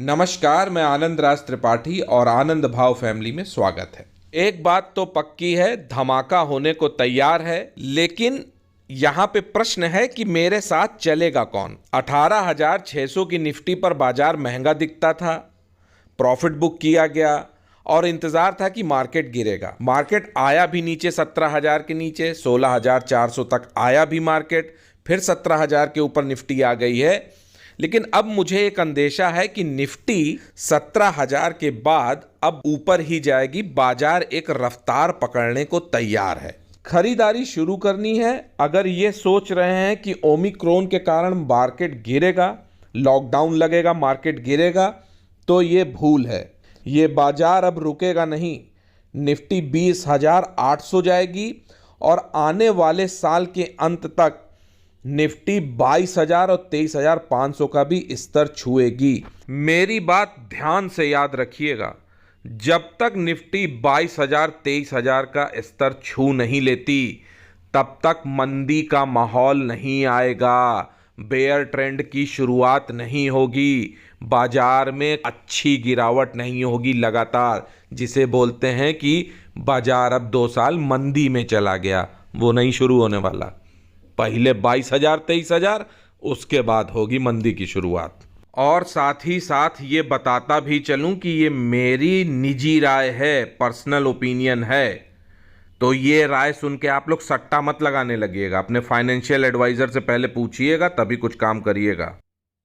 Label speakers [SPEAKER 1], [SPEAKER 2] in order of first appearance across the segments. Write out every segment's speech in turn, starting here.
[SPEAKER 1] नमस्कार, मैं आनंद राज त्रिपाठी और आनंद भाव फैमिली में स्वागत है। एक बात तो पक्की है, धमाका होने को तैयार है, लेकिन यहाँ पे प्रश्न है कि मेरे साथ चलेगा कौन। 18,600 की निफ्टी पर बाजार महंगा दिखता था, प्रॉफिट बुक किया गया और इंतजार था कि मार्केट गिरेगा। मार्केट आया भी नीचे 17,000 के नीचे, 16,400 तक आया भी मार्केट, फिर 17,000 के ऊपर निफ्टी आ गई है। लेकिन अब मुझे एक अंदेशा है कि निफ्टी 17,000 के बाद अब ऊपर ही जाएगी। बाजार एक रफ्तार पकड़ने को तैयार है, खरीदारी शुरू करनी है। अगर ये सोच रहे हैं कि ओमिक्रॉन के कारण मार्केट गिरेगा, लॉकडाउन लगेगा, मार्केट गिरेगा, तो ये भूल है। ये बाजार अब रुकेगा नहीं। निफ्टी 20,800 जाएगी और आने वाले साल के अंत तक निफ्टी 22,000 और 23,500 का भी स्तर छुएगी। मेरी बात ध्यान से याद रखिएगा, जब तक निफ्टी 22,000 23,000 का स्तर छू नहीं लेती तब तक मंदी का माहौल नहीं आएगा, बेयर ट्रेंड की शुरुआत नहीं होगी, बाजार में अच्छी गिरावट नहीं होगी लगातार, जिसे बोलते हैं कि बाजार अब 2 साल मंदी में चला गया, वो नहीं शुरू होने वाला। पहले 22,000 23,000, उसके बाद होगी मंदी की शुरुआत। और साथ ही साथ ये बताता भी चलूं कि ये मेरी निजी राय है, पर्सनल ओपिनियन है, तो ये राय सुन के आप लोग सट्टा मत लगाने लगिएगा। अपने फाइनेंशियल एडवाइजर से पहले पूछिएगा, तभी कुछ काम करिएगा।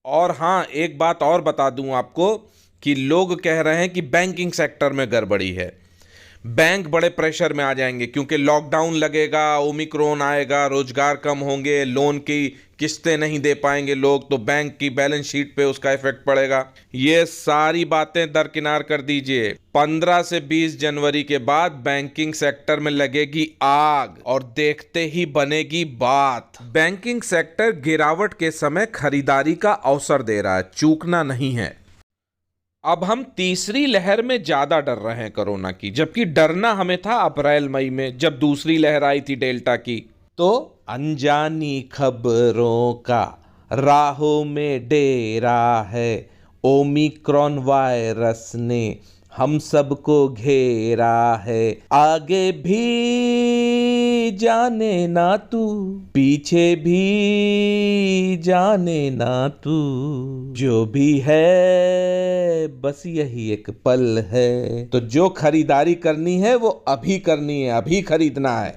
[SPEAKER 1] और हाँ, एक बात और बता दूं आपको कि लोग कह रहे हैं कि बैंकिंग सेक्टर में गड़बड़ी है, बैंक बड़े प्रेशर में आ जाएंगे क्योंकि लॉकडाउन लगेगा, ओमिक्रॉन आएगा, रोजगार कम होंगे, लोन की किस्तें नहीं दे पाएंगे लोग, तो बैंक की बैलेंस शीट पे उसका इफेक्ट पड़ेगा। ये सारी बातें दरकिनार कर दीजिए। 15 से 20 जनवरी के बाद बैंकिंग सेक्टर में लगेगी आग और देखते ही बनेगी बात। बैंकिंग सेक्टर गिरावट के समय खरीदारी का अवसर दे रहा है, चूकना नहीं है। अब हम तीसरी लहर में ज्यादा डर रहे हैं कोरोना की, जबकि डरना हमें था अप्रैल मई में जब दूसरी लहर आई थी डेल्टा की। तो अनजानी खबरों का राहों में डेरा है, ओमिक्रॉन वायरस ने हम सबको घेरा है, आगे भी जाने ना तू, पीछे भी जाने ना तू, जो भी है बस यही एक पल है। तो जो खरीदारी करनी है वो अभी करनी है, अभी खरीदना है।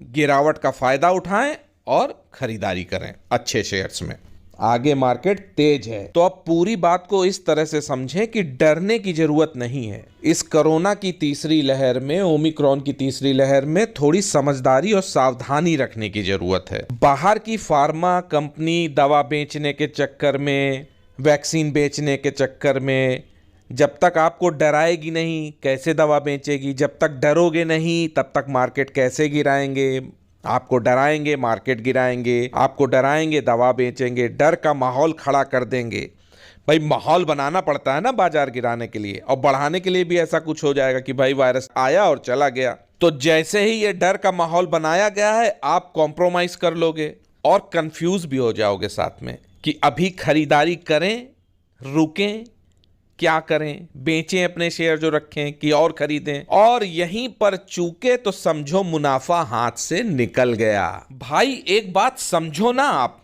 [SPEAKER 1] गिरावट का फायदा उठाएं और खरीदारी करें अच्छे शेयर्स में। आगे मार्केट तेज है, तो अब पूरी बात को इस तरह से समझें कि डरने की जरूरत नहीं है। इस कोरोना की तीसरी लहर में, ओमिक्रॉन की तीसरी लहर में थोड़ी समझदारी और सावधानी रखने की जरूरत है। बाहर की फार्मा कंपनी दवा बेचने के चक्कर में, वैक्सीन बेचने के चक्कर में, जब तक आपको डराएगी नहीं कैसे दवा बेचेगी, जब तक डरोगे नहीं तब तक मार्केट कैसे गिराएंगे। आपको डराएंगे मार्केट गिराएंगे, आपको डराएंगे दवा बेचेंगे, डर का माहौल खड़ा कर देंगे। भाई माहौल बनाना पड़ता है ना बाजार गिराने के लिए, और बढ़ाने के लिए भी ऐसा कुछ हो जाएगा कि भाई वायरस आया और चला गया। तो जैसे ही ये डर का माहौल बनाया गया है, आप कॉम्प्रोमाइज कर लोगे और कंफ्यूज भी हो जाओगे साथ में कि अभी खरीदारी करें, रुकें, क्या करें, बेचें अपने शेयर जो रखें कि और खरीदें। और यहीं पर चूके तो समझो मुनाफा हाथ से निकल गया। भाई एक बात समझो ना आप,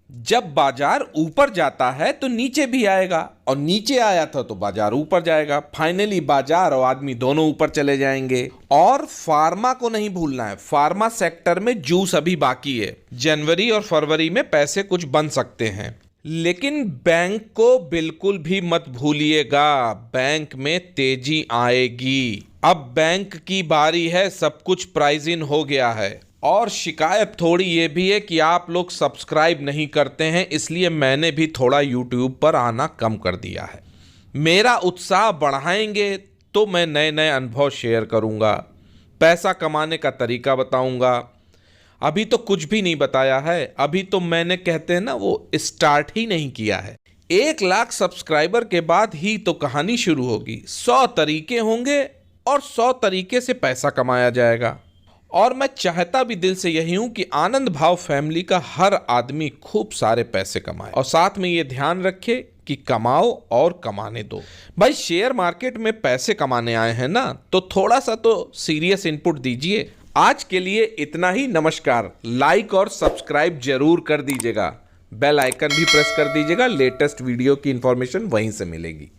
[SPEAKER 1] जब बाजार ऊपर जाता है तो नीचे भी आएगा, और नीचे आया था तो बाजार ऊपर जाएगा। फाइनली बाजार और आदमी दोनों ऊपर चले जाएंगे। और फार्मा को नहीं भूलना है, फार्मा सेक्टर में जूस अभी बाकी है। जनवरी और फरवरी में पैसे कुछ बन सकते हैं, लेकिन बैंक को बिल्कुल भी मत भूलिएगा, बैंक में तेजी आएगी। अब बैंक की बारी है, सब कुछ प्राइस इन हो गया है। और शिकायत थोड़ी ये भी है कि आप लोग सब्सक्राइब नहीं करते हैं, इसलिए मैंने भी थोड़ा यूट्यूब पर आना कम कर दिया है। मेरा उत्साह बढ़ाएंगे तो मैं नए नए अनुभव शेयर करूंगा, पैसा कमाने का तरीका बताऊंगा। अभी तो कुछ भी नहीं बताया है, अभी तो मैंने कहते हैं ना वो स्टार्ट ही नहीं किया है। 1 लाख सब्सक्राइबर के बाद ही तो कहानी शुरू होगी। 100 तरीके होंगे और 100 तरीके से पैसा कमाया जाएगा। और मैं चाहता भी दिल से यही हूं कि आनंद भाव फैमिली का हर आदमी खूब सारे पैसे कमाए, और साथ में ये ध्यान रखे कि कमाओ और कमाने दो। भाई शेयर मार्केट में पैसे कमाने आए हैं ना, तो थोड़ा सा तो सीरियस इनपुट दीजिए। आज के लिए इतना ही। नमस्कार। लाइक और सब्सक्राइब जरूर कर दीजिएगा, बेल आइकन भी प्रेस कर दीजिएगा, लेटेस्ट वीडियो की इंफॉर्मेशन वहीं से मिलेगी।